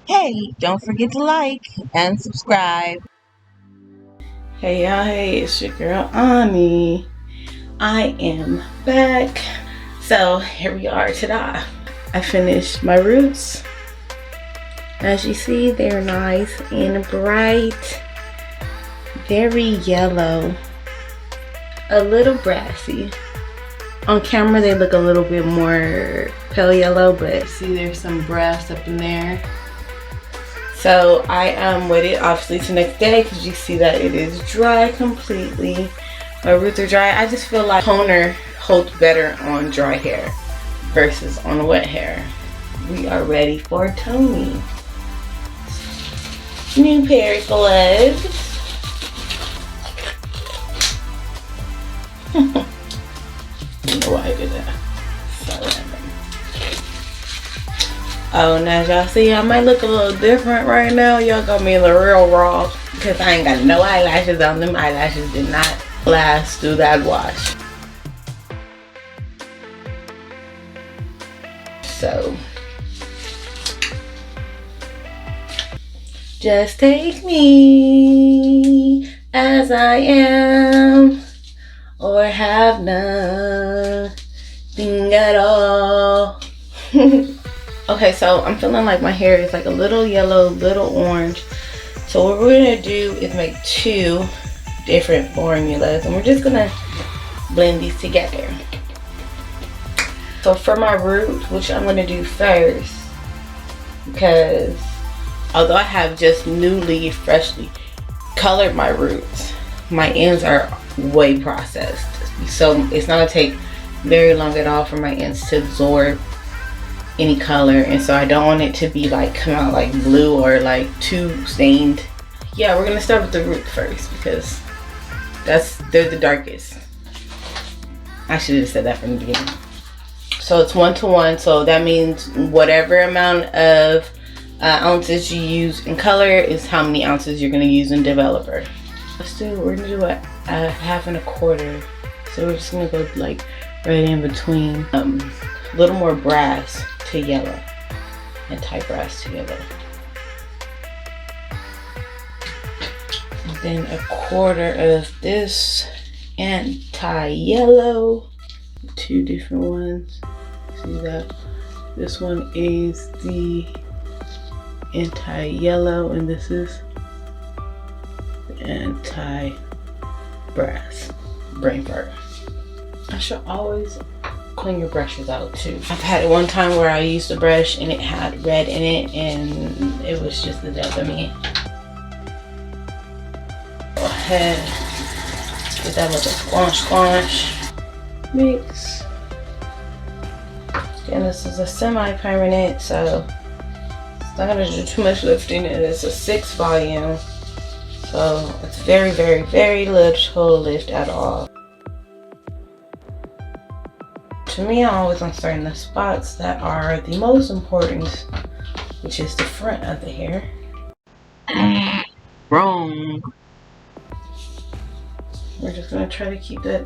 Hey, don't forget to like and subscribe. Hey y'all, hey, it's your girl Ani. I am back. So here we are today. I finished my roots. As you see, they're nice and bright, very yellow, a little brassy. On camera they look a little bit more pale yellow, but see there's some brass up in there. So I waited obviously to next day because you see that it is dry completely. My roots are dry. I just feel like toner holds better on dry hair versus on wet hair. We are ready for toning. New pair of gloves. I don't know why I did that. So random. Oh, now as y'all see, I might look a little different right now. Y'all got me in the real raw because I ain't got no eyelashes on. Them eyelashes did not last through that wash. So just take me as I am, or have nothing at all. Okay, so I'm feeling like my hair is like a little yellow, little orange. So what we're gonna do is make two different formulas, and we're just gonna blend these together. So for my root, which I'm gonna do first, because although I have just newly, freshly colored my roots, my ends are way processed. So it's not gonna take very long at all for my ends to absorb any color, and so I don't want it to be like come out like blue or like too stained. Yeah, we're gonna start with the root first because they're the darkest. I should have said that from the beginning. So it's 1:1, so that means whatever amount of ounces you use in color is how many ounces you're gonna use in developer. We're gonna do a 1/2 and 1/4. So we're just gonna go like right in between, a little more brass to yellow and tie brass to yellow. And then 1/4 of this anti-yellow. Two different ones. See that? This one is the anti-yellow and this is the anti-brass. Brain fart. I should always clean your brushes out too. I've had one time where I used a brush and it had red in it and it was just the death of me. Go ahead, get that little squash mix. And this is a semi-permanent, so it's not gonna do too much lifting. It is a 6 volume, so it's very, very, very little lift at all. To me, I always want to start in the spots that are the most important, which is the front of the hair. Wrong. We're just gonna try to keep that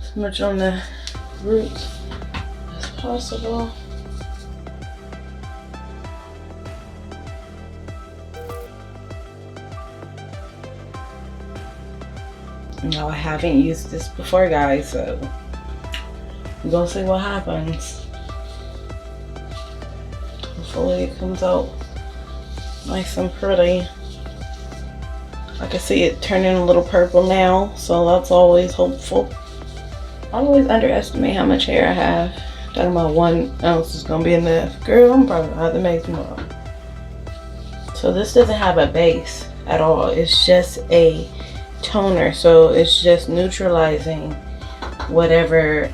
as much on the roots as possible. No, I haven't used this before, guys, so we're gonna see what happens. Hopefully it comes out nice and pretty. I can see it turning a little purple now, so that's always hopeful. I always underestimate how much hair I have. Talking about 1 ounce is gonna be enough. Girl, I'm probably gonna have to make some more. So this doesn't have a base at all. It's just a toner, so it's just neutralizing whatever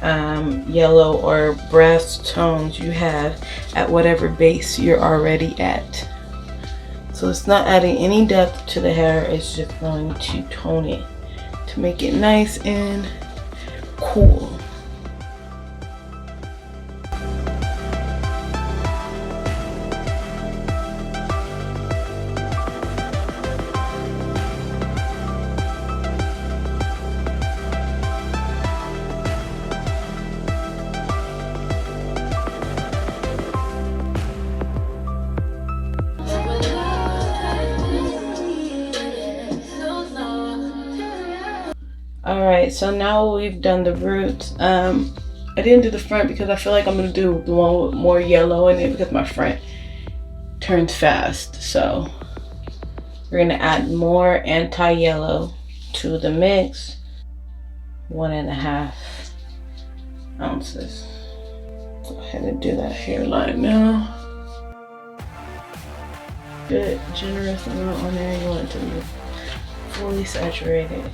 yellow or brass tones you have at whatever base you're already at. So it's not adding any depth to the hair, it's just going to tone it to make it nice and cool. Alright, so now we've done the roots. I didn't do the front because I feel like I'm gonna do the one with more yellow in it because my front turns fast. So we're gonna add more anti-yellow to the mix. 1.5 ounces. Go ahead and do that hairline now. Good generous amount on there. You want it to be fully saturated.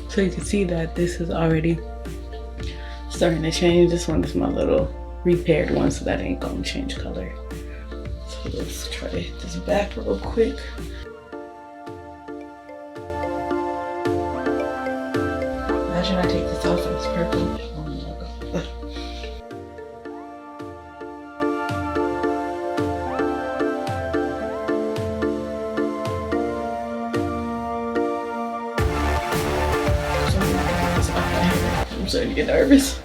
So you can see that this is already starting to change. This one is my little repaired one, so that ain't gonna change color. So let's try to hit this back real quick. Imagine I take this off and it's purple. Oh my god. I'm starting to get nervous.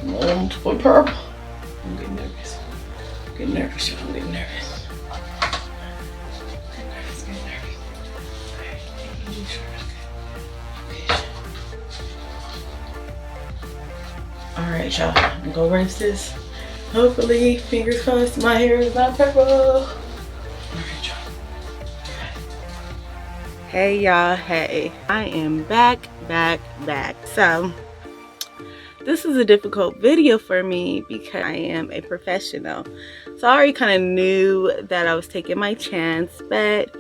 I'm going purple. I'm getting nervous. I'm getting nervous, y'all. I'm getting nervous. Getting nervous. Alright, y'all. I'm gonna go rinse this. Hopefully, fingers crossed, my hair is not purple. Alright, y'all. Hey, y'all. Hey. I am back. So, this is a difficult video for me because I am a professional. So I already kind of knew that I was taking my chance, but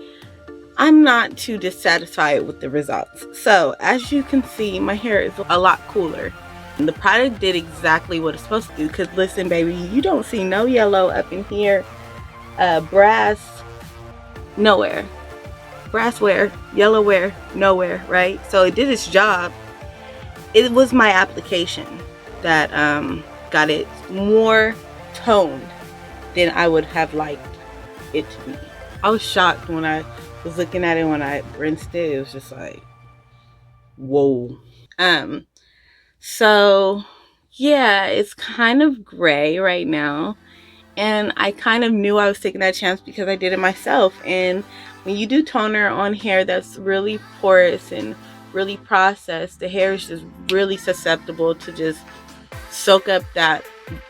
I'm not too dissatisfied with the results. So as you can see, my hair is a lot cooler. And the product did exactly what it's supposed to do. Because listen, baby, you don't see no yellow up in here. Brass, nowhere. Brassware, yellowware, nowhere, right? So it did its job. It was my application that got it more toned than I would have liked it to be. I was shocked when I was looking at it when I rinsed it. It was just like, whoa. So yeah, it's kind of gray right now. And I kind of knew I was taking that chance because I did it myself. And when you do toner on hair that's really porous and really processed, the hair is just really susceptible to just soak up that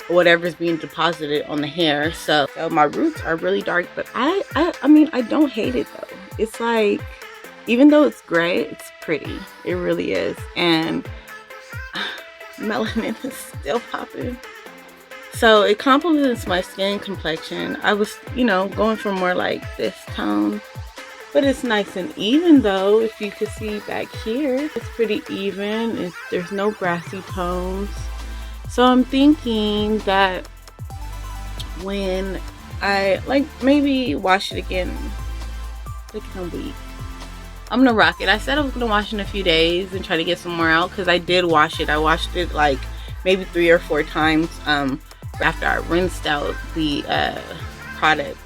whatever's being deposited on the hair. So my roots are really dark, but I mean, I don't hate it though. It's like, even though it's gray, it's pretty. It really is. And melanin is still popping. So it complements my skin complexion. I was, going for more like this tone. But it's nice and even though, if you can see back here, it's pretty even. There's no brassy tones. So I'm thinking that when I maybe wash it again, like in a week, I'm gonna rock it. I said I was gonna wash in a few days and try to get some more out because I did wash it. I washed it like maybe 3 or 4 times after I rinsed out the product.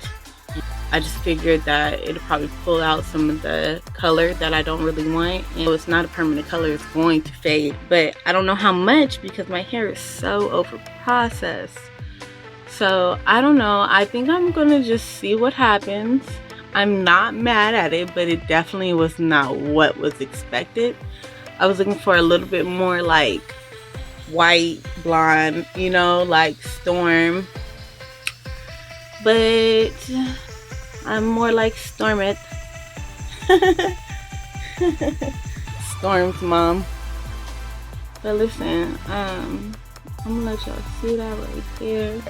I just figured that it'll probably pull out some of the color that I don't really want. And it's not a permanent color, it's going to fade. But I don't know how much because my hair is so over processed. So I don't know. I think I'm gonna just see what happens. I'm not mad at it, but it definitely was not what was expected. I was looking for a little bit more like white, blonde, like Storm. But I'm more like Stormette. Storm's mom. But listen, I'm gonna let y'all see that right there.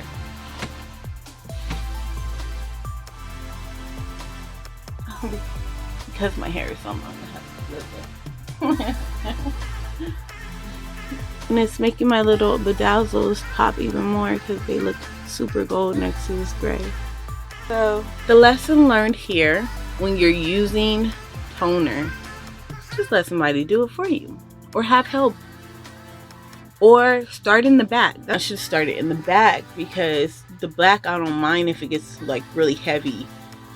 Because my hair is so long, I have to flip it. And it's making my little bedazzles pop even more because they look super gold next to this gray. So the lesson learned here, when you're using toner, just let somebody do it for you or have help, or start in the back. I should start it in the back because the back, I don't mind if it gets like really heavy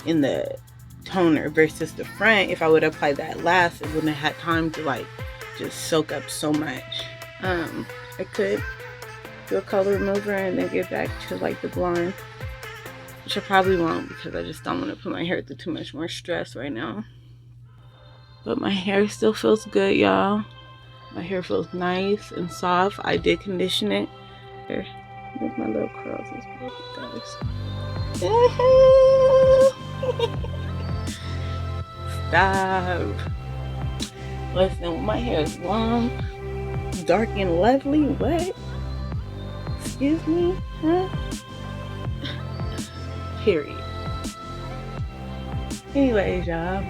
in the toner versus the front. If I would apply that last, it wouldn't have had time to like just soak up so much. I could do a color remover and then get back to like the blonde, which I probably won't because I just don't want to put my hair through too much more stress right now. But my hair still feels good, y'all. My hair feels nice and soft. I did condition it. Here, look, my little curls is perfect, guys. Stop. Listen, my hair is long, dark and lovely. What? Excuse me? Huh? Period. Anyways, y'all,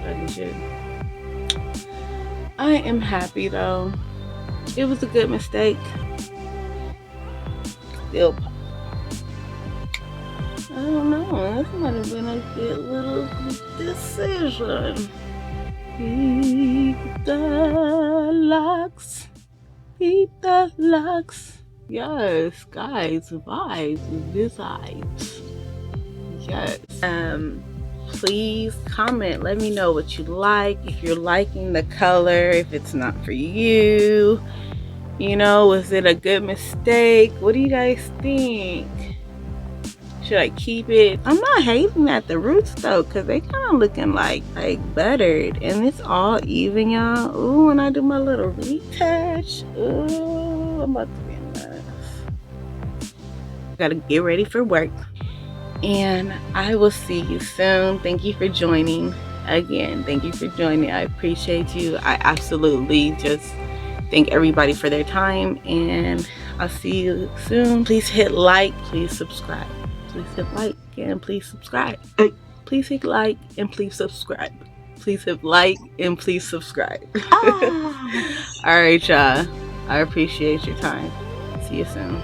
I am happy though. It was a good mistake. Still, I don't know. This might have been a good little decision. Keep the locks. Keep the locks. Yes, guys, vibes, besides. Yes. Please comment. Let me know what you like. If you're liking the color, if it's not for you. You know, was it a good mistake? What do you guys think? Should I keep it? I'm not hating at the roots though, because they kind of looking like buttered. And it's all even, y'all. Ooh, when I do my little retouch. Ooh, I'm about to be a mess. Gotta get ready for work. And I will see you soon. Thank you for joining. Again, thank you for joining. I appreciate you. I absolutely just thank everybody for their time. And I'll see you soon. Please hit like. Please subscribe. Please hit like and please subscribe. Please hit like and please subscribe. Please hit like and please subscribe. All right, y'all. I appreciate your time. See you soon.